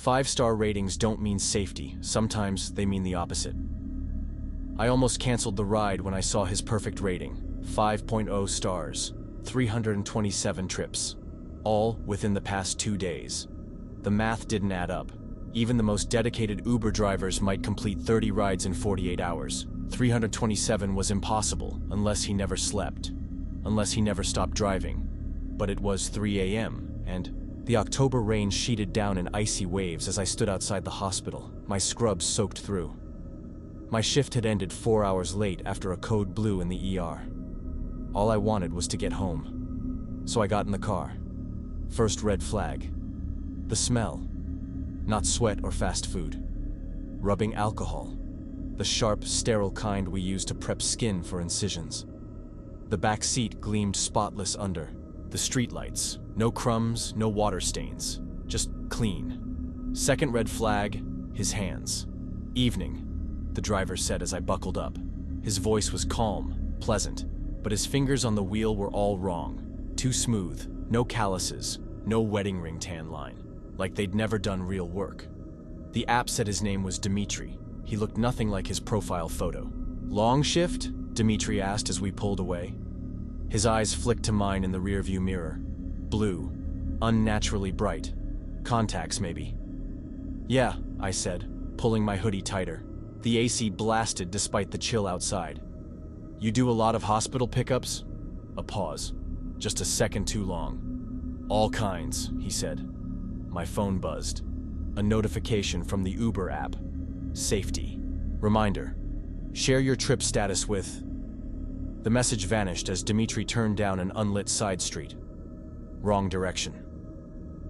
5-star ratings don't mean safety, sometimes they mean the opposite. I almost canceled the ride when I saw his perfect rating, 5.0 stars, 327 trips, all within the past 2 days. The math didn't add up. Even the most dedicated Uber drivers might complete 30 rides in 48 hours. 327 was impossible unless he never slept, unless he never stopped driving. But it was 3 a.m., and the October rain sheeted down in icy waves as I stood outside the hospital, my scrubs soaked through. My shift had ended 4 hours late after a code blue in the ER. All I wanted was to get home. So I got in the car. First red flag. The smell. Not sweat or fast food. Rubbing alcohol. The sharp, sterile kind we use to prep skin for incisions. The back seat gleamed spotless under. The streetlights. No crumbs, no water stains. Just clean. Second red flag, his hands. Evening, the driver said as I buckled up. His voice was calm, pleasant, but his fingers on the wheel were all wrong. Too smooth, no calluses, no wedding ring tan line. Like they'd never done real work. The app said his name was Dimitri. He looked nothing like his profile photo. Long shift? Dimitri asked as we pulled away. His eyes flicked to mine in the rearview mirror. Blue. Unnaturally bright. Contacts, maybe. Yeah, I said, pulling my hoodie tighter. The AC blasted despite the chill outside. You do a lot of hospital pickups? A pause. Just a second too long. All kinds, he said. My phone buzzed. A notification from the Uber app. Safety. Reminder. Share your trip status with... The message vanished as Dimitri turned down an unlit side street. Wrong direction.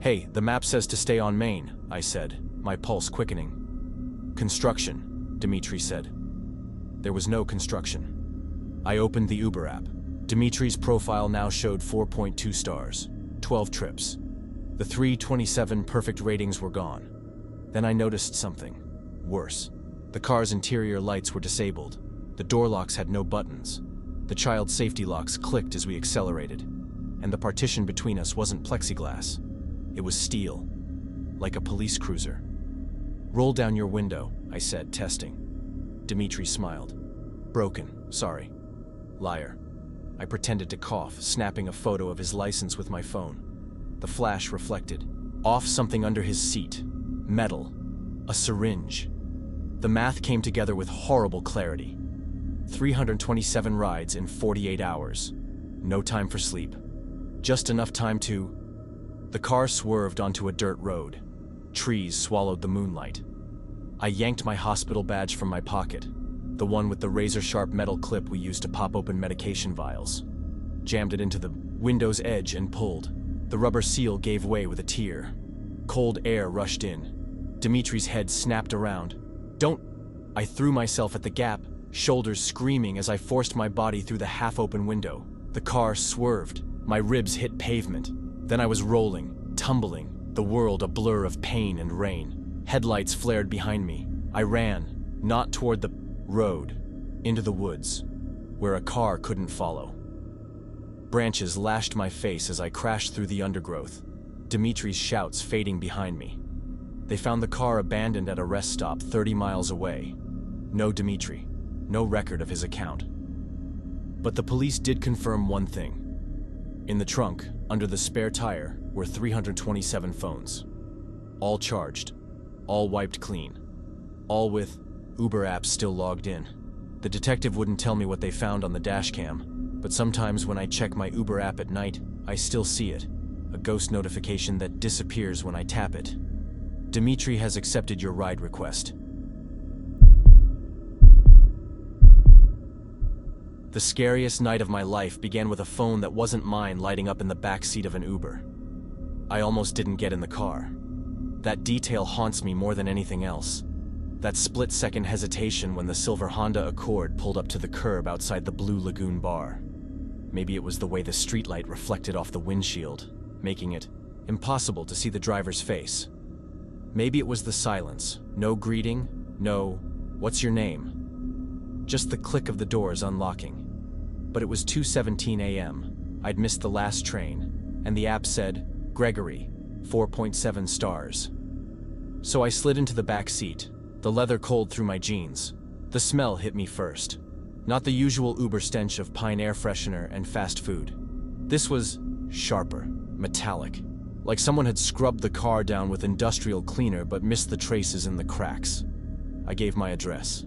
Hey, the map says to stay on Main, I said, my pulse quickening. Construction, Dimitri said. There was no construction. I opened the Uber app. Dimitri's profile now showed 4.2 stars, 12 trips. The 327 perfect ratings were gone. Then I noticed something. Worse. The car's interior lights were disabled. The door locks had no buttons. The child safety locks clicked as we accelerated. And the partition between us wasn't plexiglass. It was steel. Like a police cruiser. Roll down your window, I said, testing. Dimitri smiled. Broken, sorry. Liar. I pretended to cough, snapping a photo of his license with my phone. The flash reflected. Off something under his seat. Metal. A syringe. The math came together with horrible clarity. 327 rides in 48 hours. No time for sleep. Just enough time to... The car swerved onto a dirt road. Trees swallowed the moonlight. I yanked my hospital badge from my pocket, the one with the razor-sharp metal clip we used to pop open medication vials. Jammed it into the window's edge and pulled. The rubber seal gave way with a tear. Cold air rushed in. Dimitri's head snapped around. Don't... I threw myself at the gap, shoulders screaming as I forced my body through the half-open window. The car swerved. My ribs hit pavement. Then I was rolling, tumbling, the world a blur of pain and rain. Headlights flared behind me. I ran, not toward the road, into the woods, where a car couldn't follow. Branches lashed my face as I crashed through the undergrowth, Dimitri's shouts fading behind me. They found the car abandoned at a rest stop 30 miles away. No Dimitri, no record of his account. But the police did confirm one thing. In the trunk, under the spare tire, were 327 phones. All charged, all wiped clean, all with Uber apps still logged in. The detective wouldn't tell me what they found on the dashcam, but sometimes when I check my Uber app at night, I still see it, a ghost notification that disappears when I tap it. Dimitri has accepted your ride request. The scariest night of my life began with a phone that wasn't mine lighting up in the back seat of an Uber. I almost didn't get in the car. That detail haunts me more than anything else. That split-second hesitation when the silver Honda Accord pulled up to the curb outside the Blue Lagoon bar. Maybe it was the way the streetlight reflected off the windshield, making it impossible to see the driver's face. Maybe it was the silence. No greeting, no, "What's your name?" Just the click of the doors unlocking. But it was 2:17 a.m. I'd missed the last train, and the app said, Gregory, 4.7 stars. So I slid into the back seat, the leather cold through my jeans. The smell hit me first. Not the usual Uber stench of pine air freshener and fast food. This was sharper, metallic, like someone had scrubbed the car down with industrial cleaner but missed the traces in the cracks. I gave my address.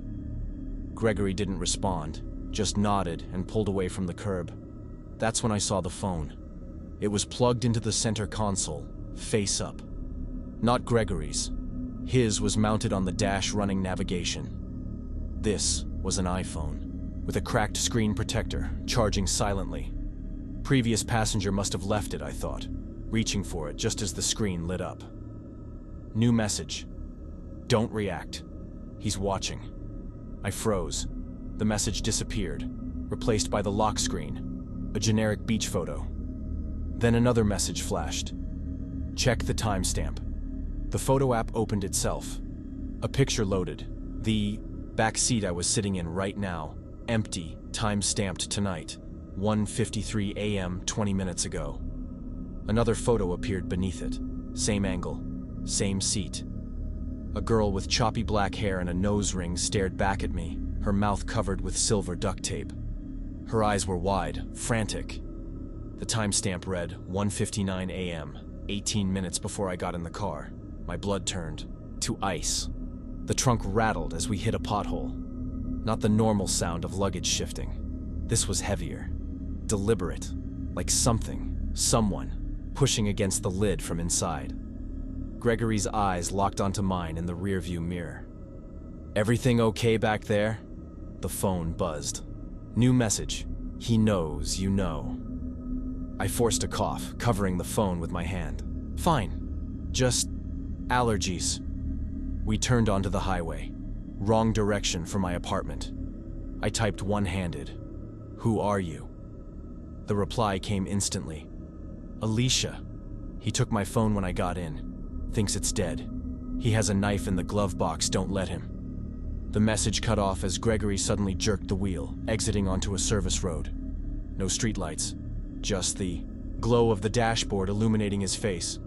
Gregory didn't respond, just nodded and pulled away from the curb. That's when I saw the phone. It was plugged into the center console, face up. Not Gregory's. His was mounted on the dash running navigation. This was an iPhone, with a cracked screen protector, charging silently. Previous passenger must have left it, I thought, reaching for it just as the screen lit up. New message. Don't react. He's watching. I froze. The message disappeared, replaced by the lock screen, a generic beach photo. Then another message flashed. Check the timestamp. The photo app opened itself. A picture loaded. The back seat I was sitting in right now, empty, time-stamped tonight, 1:53 a.m. 20 minutes ago. Another photo appeared beneath it. Same angle, same seat. A girl with choppy black hair and a nose ring stared back at me, her mouth covered with silver duct tape. Her eyes were wide, frantic. The timestamp read 1:59 a.m., 18 minutes before I got in the car. My blood turned to ice. The trunk rattled as we hit a pothole. Not the normal sound of luggage shifting. This was heavier, deliberate, like someone, pushing against the lid from inside. Gregory's eyes locked onto mine in the rearview mirror. Everything okay back there? The phone buzzed. New message. He knows you know. I forced a cough, covering the phone with my hand. Fine. Just allergies. We turned onto the highway. Wrong direction for my apartment. I typed one-handed. Who are you? The reply came instantly. Alicia. He took my phone when I got in. Thinks it's dead. He has a knife in the glove box, don't let him. The message cut off as Gregory suddenly jerked the wheel, exiting onto a service road. No streetlights, just the glow of the dashboard illuminating his face.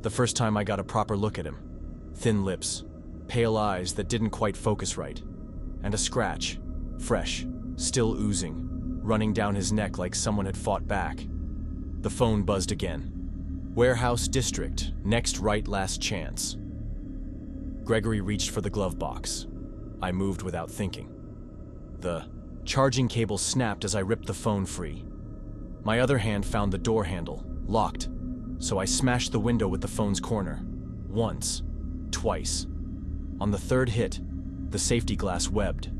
The first time I got a proper look at him. Thin lips, pale eyes that didn't quite focus right, and a scratch, fresh, still oozing, running down his neck like someone had fought back. The phone buzzed again. Warehouse District, next right, last chance. Gregory reached for the glove box. I moved without thinking. The charging cable snapped as I ripped the phone free. My other hand found the door handle, locked, so I smashed the window with the phone's corner. Once, twice. On the third hit, the safety glass webbed.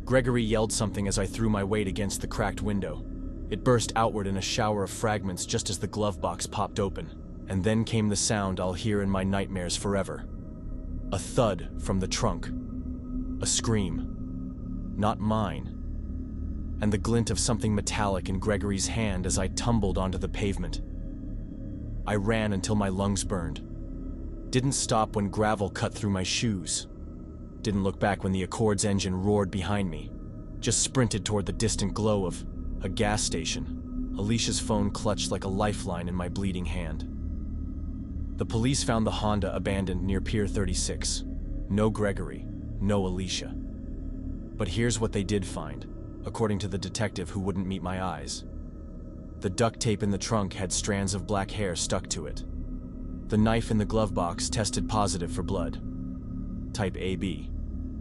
Gregory yelled something as I threw my weight against the cracked window. It burst outward in a shower of fragments just as the glove box popped open. And then came the sound I'll hear in my nightmares forever. A thud from the trunk. A scream. Not mine. And the glint of something metallic in Gregory's hand as I tumbled onto the pavement. I ran until my lungs burned. Didn't stop when gravel cut through my shoes. Didn't look back when the Accord's engine roared behind me. Just sprinted toward the distant glow of a gas station. Alicia's phone clutched like a lifeline in my bleeding hand. The police found the Honda abandoned near Pier 36. No Gregory, no Alicia. But here's what they did find, according to the detective who wouldn't meet my eyes. The duct tape in the trunk had strands of black hair stuck to it. The knife in the glove box tested positive for blood. Type AB,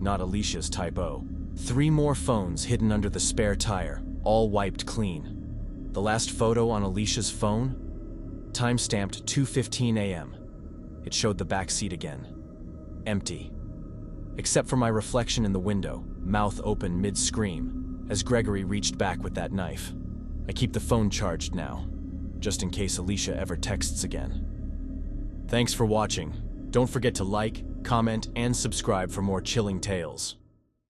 not Alicia's type O. 3 more phones hidden under the spare tire, all wiped clean. The last photo on Alicia's phone? Time-stamped 2:15 a.m. It showed the back seat again. Empty. Except for my reflection in the window, mouth open mid-scream, as Gregory reached back with that knife. I keep the phone charged now, just in case Alicia ever texts again. Thanks for watching. Don't forget to like, comment, and subscribe for more chilling tales.